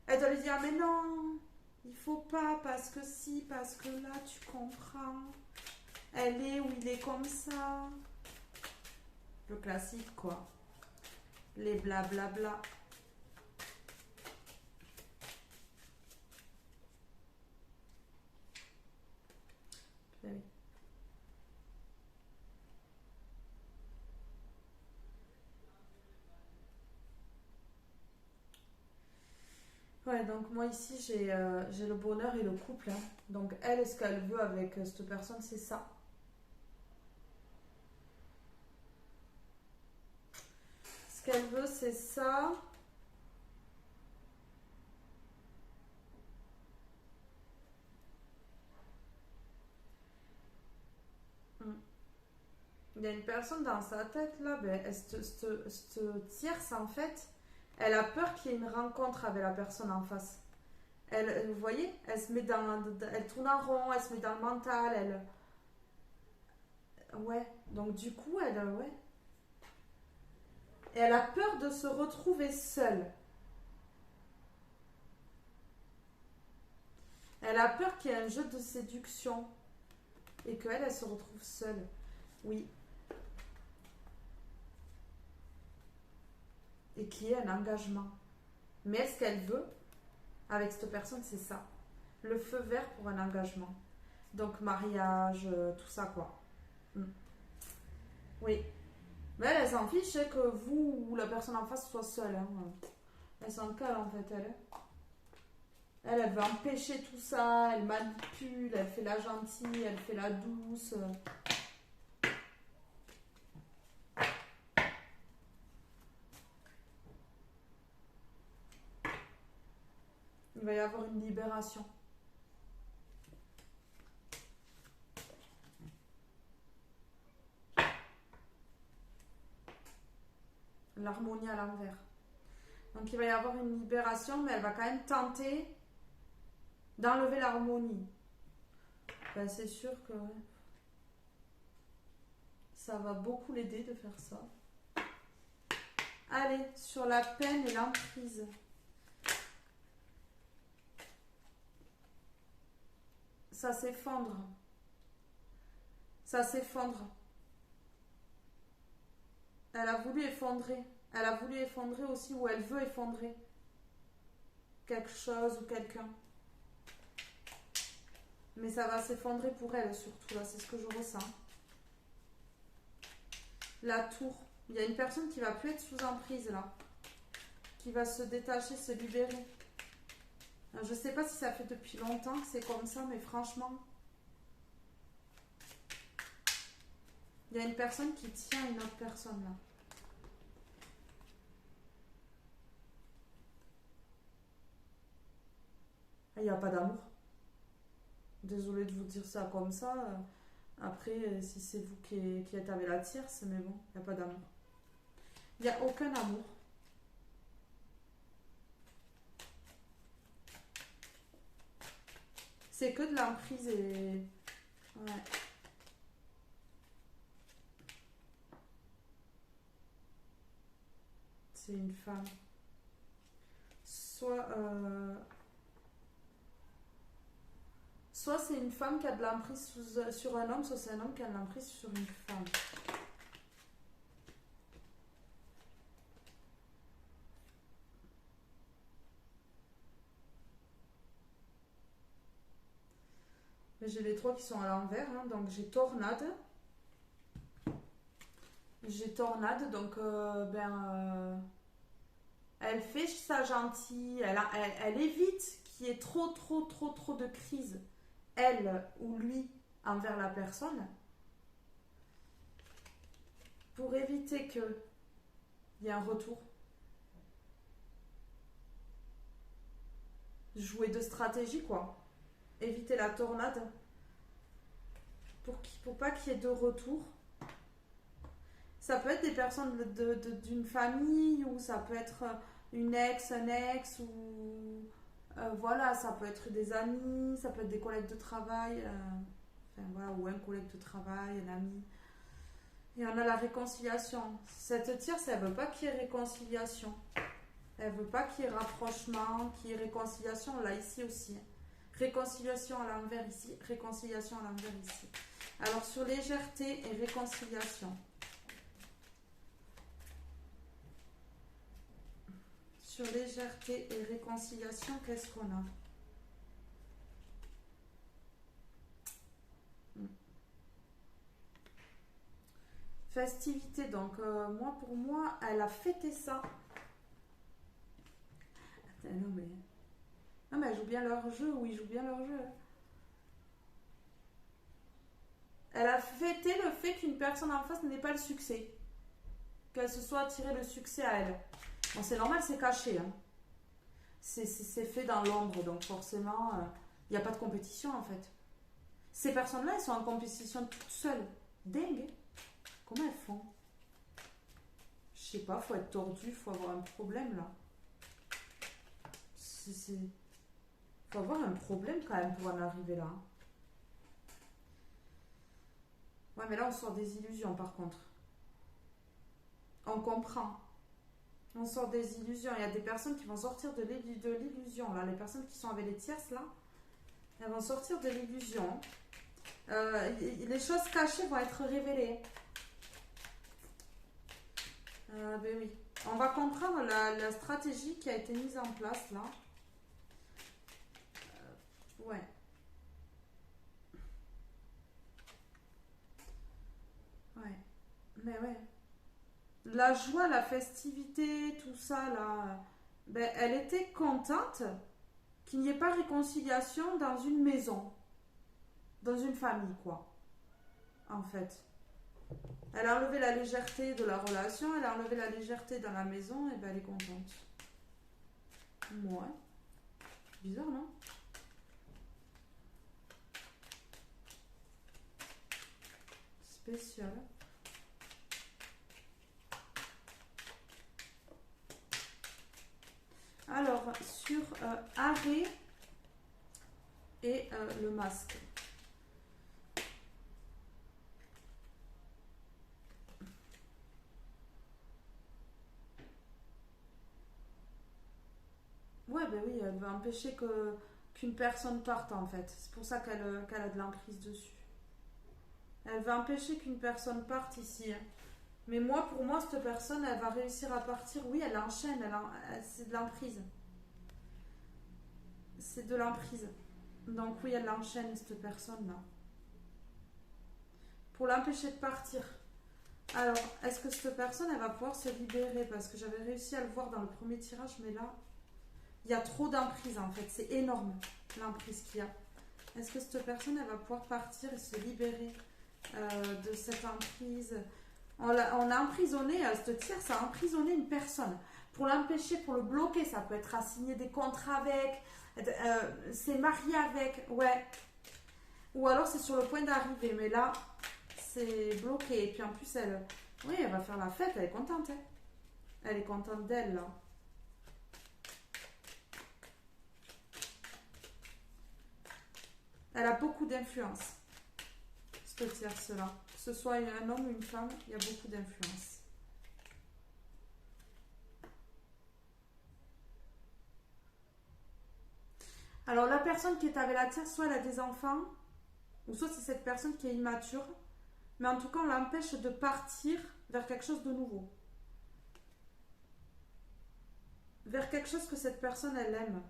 Elle doit lui dire, mais non, il faut pas, parce que si, parce que là, tu comprends. Elle est ou il est comme ça. Le classique, quoi. Les blablabla. Oui. Ouais, donc moi ici j'ai le bonheur et le couple. Hein. Donc elle, ce qu'elle veut avec cette personne, c'est ça. Ce qu'elle veut, c'est ça. Il y a une personne dans sa tête là, ben, cette tierce en fait, elle a peur qu'il y ait une rencontre avec la personne en face. Vous voyez, elle se met elle tourne en rond, elle se met dans le mental, ouais. Donc du coup, ouais. Et elle a peur de se retrouver seule. Elle a peur qu'il y ait un jeu de séduction et qu'elle, elle se retrouve seule. Oui. Et qu'il y ait un engagement. Mais ce qu'elle veut avec cette personne, c'est ça. Le feu vert pour un engagement. Donc mariage, tout ça quoi. Mm. Oui. Mais elle s'en fiche que vous ou la personne en face soit seule. Hein. Elle s'en cale en fait, elle. Elle veut empêcher tout ça, elle manipule, elle fait la gentille, elle fait la douce. Il va y avoir une libération. L'harmonie à l'envers. Donc il va y avoir une libération, mais elle va quand même tenter d'enlever l'harmonie. Ben, c'est sûr que ça va beaucoup l'aider de faire ça. Allez, sur la peine et l'emprise. Ça s'effondre. Ça s'effondre. Elle a voulu effondrer. Elle a voulu effondrer aussi, ou elle veut effondrer quelque chose ou quelqu'un. Mais ça va s'effondrer pour elle surtout, là, c'est ce que je ressens. La tour. Il y a une personne qui va plus être sous emprise, là. Qui va se détacher, se libérer. Je sais pas si ça fait depuis longtemps que c'est comme ça, mais franchement... Il y a une personne qui tient une autre personne, là. Il n'y a pas d'amour. Désolée de vous dire ça comme ça. Après, si c'est vous qui êtes avec la tierce, mais bon, il n'y a pas d'amour. Il n'y a aucun amour. C'est que de l'emprise et... Ouais. C'est une femme. Soit c'est une femme qui a de l'emprise sur un homme, soit c'est un homme qui a de l'emprise sur une femme. Mais j'ai les trois qui sont à l'envers, hein, donc j'ai tornade. J'ai tornade, donc elle fait sa gentille, elle évite qu'il y ait trop de crise, elle ou lui, envers la personne, pour éviter qu'il y ait un retour. Jouer de stratégie, quoi. Éviter la tornade pour pas qu'il y ait de retour. Ça peut être des personnes d'une famille, ou ça peut être une ex, un ex, ou voilà, ça peut être des amis, ça peut être des collègues de travail, enfin voilà, ou un collègue de travail, un ami. Et on a la réconciliation. Cette tierce, elle veut pas qu'il y ait réconciliation. Elle veut pas qu'il y ait rapprochement, qu'il y ait réconciliation, là ici aussi. Réconciliation à l'envers ici, réconciliation à l'envers ici. Alors sur légèreté et réconciliation. Sur légèreté et réconciliation, qu'est-ce qu'on a? Festivité, donc moi pour moi, elle a fêté ça. Attends, non mais elle joue bien leur jeu, ou ils jouent bien leur jeu. Elle a fêté le fait qu'une personne en face n'ait pas le succès. Qu'elle se soit attirée le succès à elle. Bon, c'est normal, c'est caché. Hein. C'est fait dans l'ombre, donc forcément, il n'y a pas de compétition en fait. Ces personnes-là, elles sont en compétition toutes seules. Dingue. Comment elles font? Je sais pas, faut être tordu, faut avoir un problème là. Faut avoir un problème quand même pour en arriver là. Ouais, mais là on sort des illusions par contre. On comprend. On sort des illusions. Il y a des personnes qui vont sortir de l'illusion là. Les personnes qui sont avec les tierces là, elles vont sortir de l'illusion. Les choses cachées vont être révélées. Ben oui. On va comprendre la stratégie qui a été mise en place là. Ouais. Ouais. Mais ouais. La joie, la festivité, tout ça là. Ben, elle était contente qu'il n'y ait pas réconciliation dans une maison. Dans une famille, quoi. En fait. Elle a enlevé la légèreté de la relation, elle a enlevé la légèreté dans la maison, et ben elle est contente. Ouais. Bizarre, non? Spécial. Alors, sur arrêt et le masque. Ouais, ben oui, elle veut empêcher qu'une personne parte en fait. C'est pour ça qu'elle a de l'emprise dessus. Elle veut empêcher qu'une personne parte ici. Hein. Mais moi, pour moi, cette personne, elle va réussir à partir. Oui, elle enchaîne, c'est de l'emprise. C'est de l'emprise. Donc oui, elle enchaîne, cette personne-là. Pour l'empêcher de partir. Alors, est-ce que cette personne, elle va pouvoir se libérer? Parce que j'avais réussi à le voir dans le premier tirage, mais là, il y a trop d'emprise en fait. C'est énorme, l'emprise qu'il y a. Est-ce que cette personne, elle va pouvoir partir et se libérer de cette emprise? On a emprisonné, cette tierce a emprisonné une personne. Pour l'empêcher, pour le bloquer, ça peut être à signer des contrats avec, c'est marié avec, ouais. Ou alors c'est sur le point d'arriver, mais là, c'est bloqué. Et puis en plus, oui, elle va faire la fête, elle est contente. Hein. Elle est contente d'elle, là. Elle a beaucoup d'influence, cette tierce-là. Que ce soit un homme ou une femme, il y a beaucoup d'influence. Alors, la personne qui est avec la tierce, soit elle a des enfants, ou soit c'est cette personne qui est immature. Mais en tout cas, on l'empêche de partir vers quelque chose de nouveau. Vers quelque chose que cette personne, elle aime.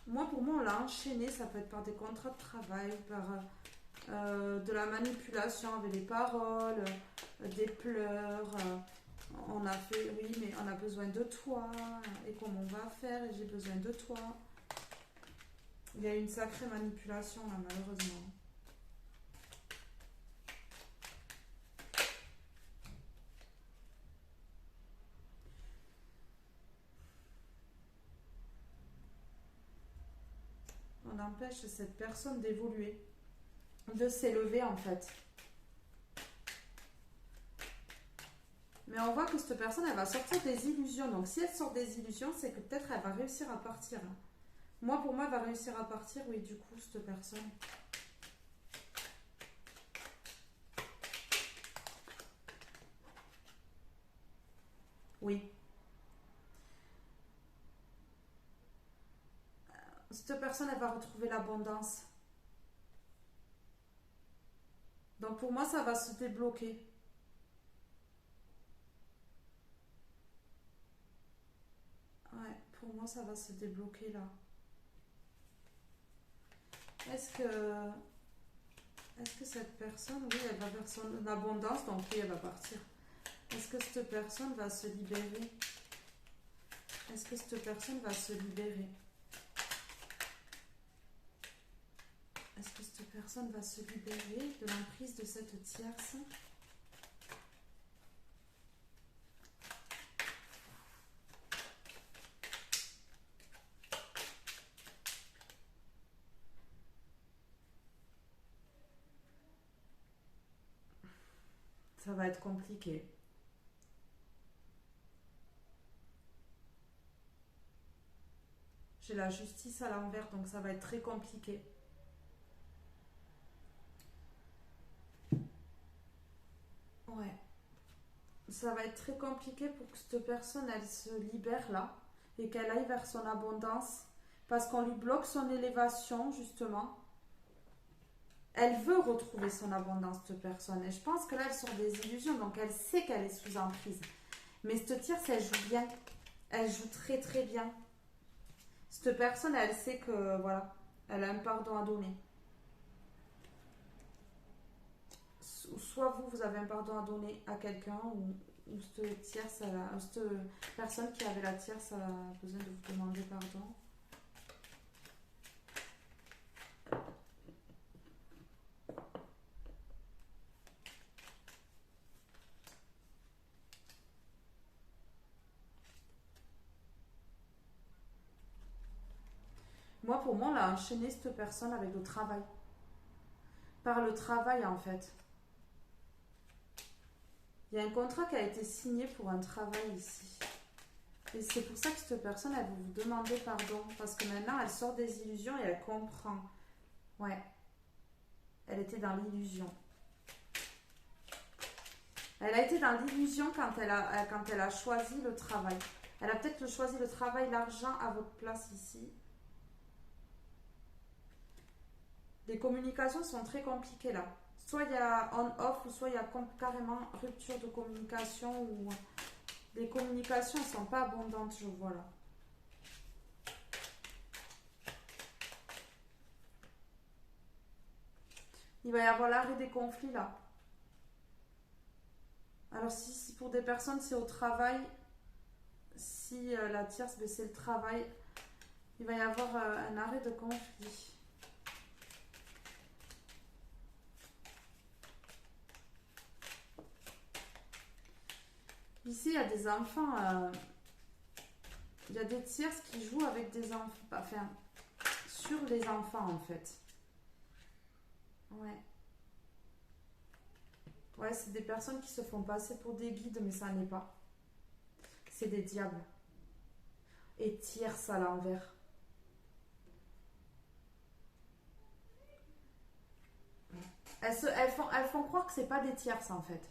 Moi, pour moi, on l'a enchaîné. Ça peut être par des contrats de travail, par de la manipulation avec les paroles, des pleurs. On a fait, oui, mais on a besoin de toi. Et comment on va faire? Et j'ai besoin de toi. Il y a une sacrée manipulation là, malheureusement. On empêche cette personne d'évoluer, de s'élever en fait. Mais on voit que cette personne, elle va sortir des illusions. Donc si elle sort des illusions, c'est que peut-être elle va réussir à partir. Moi, pour moi, elle va réussir à partir, oui, du coup, cette personne. Oui. Cette personne, elle va retrouver l'abondance. Donc pour moi, ça va se débloquer. Ouais, pour moi, ça va se débloquer là. Est-ce que cette personne, oui, elle va vers son abondance, donc oui, elle va partir. Est-ce que cette personne va se libérer? Est-ce que cette personne va se libérer? Est-ce que cette personne va se libérer de l'emprise de cette tierce? Ça va être compliqué. J'ai la justice à l'envers, donc ça va être très compliqué. Ouais. Ça va être très compliqué pour que cette personne, elle se libère là et qu'elle aille vers son abondance parce qu'on lui bloque son élévation, justement. Elle veut retrouver son abondance, cette personne. Et je pense que là, elle sort des illusions, donc elle sait qu'elle est sous emprise. Mais cette tierce, elle joue bien. Elle joue très très bien. Cette personne, elle sait que, voilà, elle a un pardon à donner. Soit vous avez un pardon à donner à quelqu'un, ou cette tierce, cette personne qui avait la tierce a besoin de vous demander pardon. Moi, pour moi, on a enchaîné cette personne avec le travail. Par le travail, en fait. Il y a un contrat qui a été signé pour un travail ici. Et c'est pour ça que cette personne, elle va vous demander pardon. Parce que maintenant, elle sort des illusions et elle comprend. Ouais. Elle était dans l'illusion. Elle a été dans l'illusion quand elle a choisi le travail. Elle a peut-être choisi le travail, l'argent à votre place ici. Les communications sont très compliquées là. Soit il y a on-off, ou soit il y a carrément rupture de communication, ou les communications ne sont pas abondantes, je vois là. Il va y avoir l'arrêt des conflits là. Alors si pour des personnes c'est au travail, si la tierce c'est le travail, il va y avoir un arrêt de conflit. Ici il y a des enfants, il y a des tierces qui jouent avec des enfants, enfin sur les enfants en fait. Ouais. Ouais, c'est des personnes qui se font passer pour des guides, mais ça n'est pas. C'est des diables. et tierce à l'envers. Elles font croire que c'est pas des tierces en fait.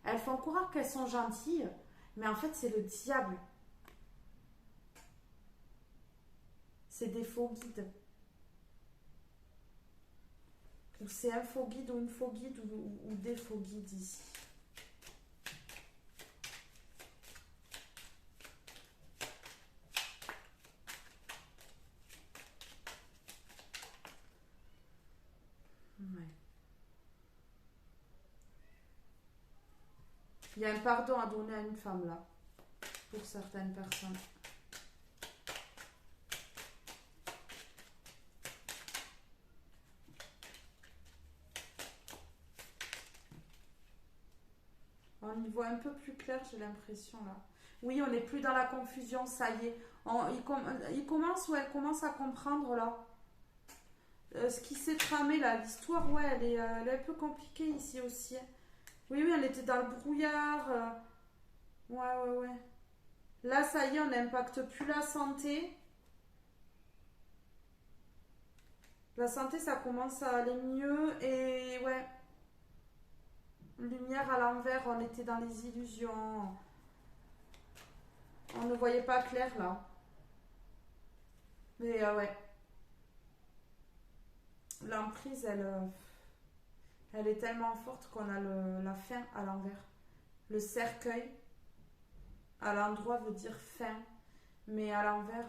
Elles font croire qu'elles sont gentilles, mais en fait c'est le diable. C'est des faux guides. Ou c'est un faux guide ou une faux guide ou des faux guides ici. Ouais. Il y a un pardon à donner à une femme là, pour certaines personnes. On y voit un peu plus clair, j'ai l'impression là. Oui, on n'est plus dans la confusion, ça y est. Il commence ou elle commence à comprendre là. Ce qui s'est tramé là, l'histoire, ouais, elle est un peu compliquée ici aussi. Oui, oui, on était dans le brouillard. Ouais, ouais, ouais. Là, ça y est, on n'impacte plus la santé. La santé, ça commence à aller mieux. Et ouais, lumière à l'envers, on était dans les illusions. On ne voyait pas clair là. Mais ouais, l'emprise, elle est tellement forte qu'on a la fin à l'envers. Le cercueil, à l'endroit veut dire fin. Mais à l'envers,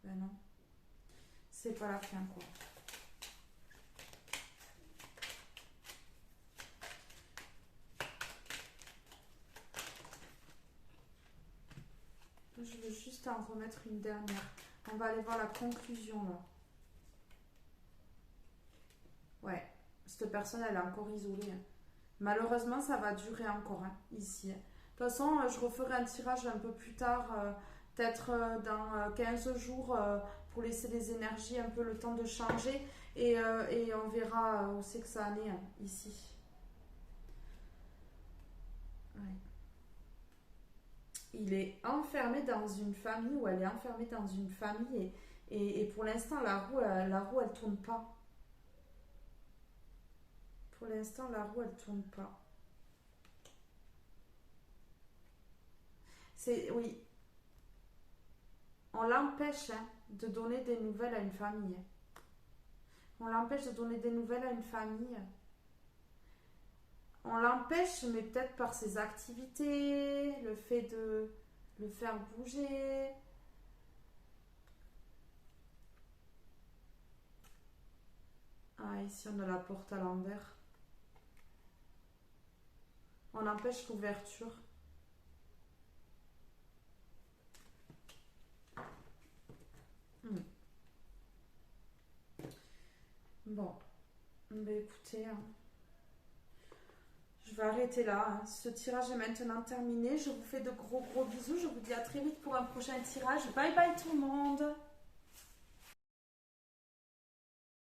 ben non. C'est pas la fin quoi. Je veux juste en remettre une dernière. On va aller voir la conclusion là. Ouais, cette personne elle est encore isolée. Malheureusement ça va durer encore ici. De toute façon je referai un tirage un peu plus tard, peut-être dans 15 jours pour laisser les énergies un peu le temps de changer et on verra où c'est que ça en est ici. Ouais. Il est enfermé dans une famille ou elle est enfermée dans une famille et pour l'instant la roue elle tourne pas. Pour l'instant la roue elle tourne pas. C'est oui, on l'empêche de donner des nouvelles à une famille. On l'empêche de donner des nouvelles à une famille. On l'empêche, mais peut-être par ses activités, le fait de le faire bouger. Ah, ici on a la porte à l'envers. On empêche l'ouverture. Bon, ben écoutez, je vais arrêter là. Ce tirage est maintenant terminé. Je vous fais de gros bisous. Je vous dis à très vite pour un prochain tirage. Bye bye tout le monde.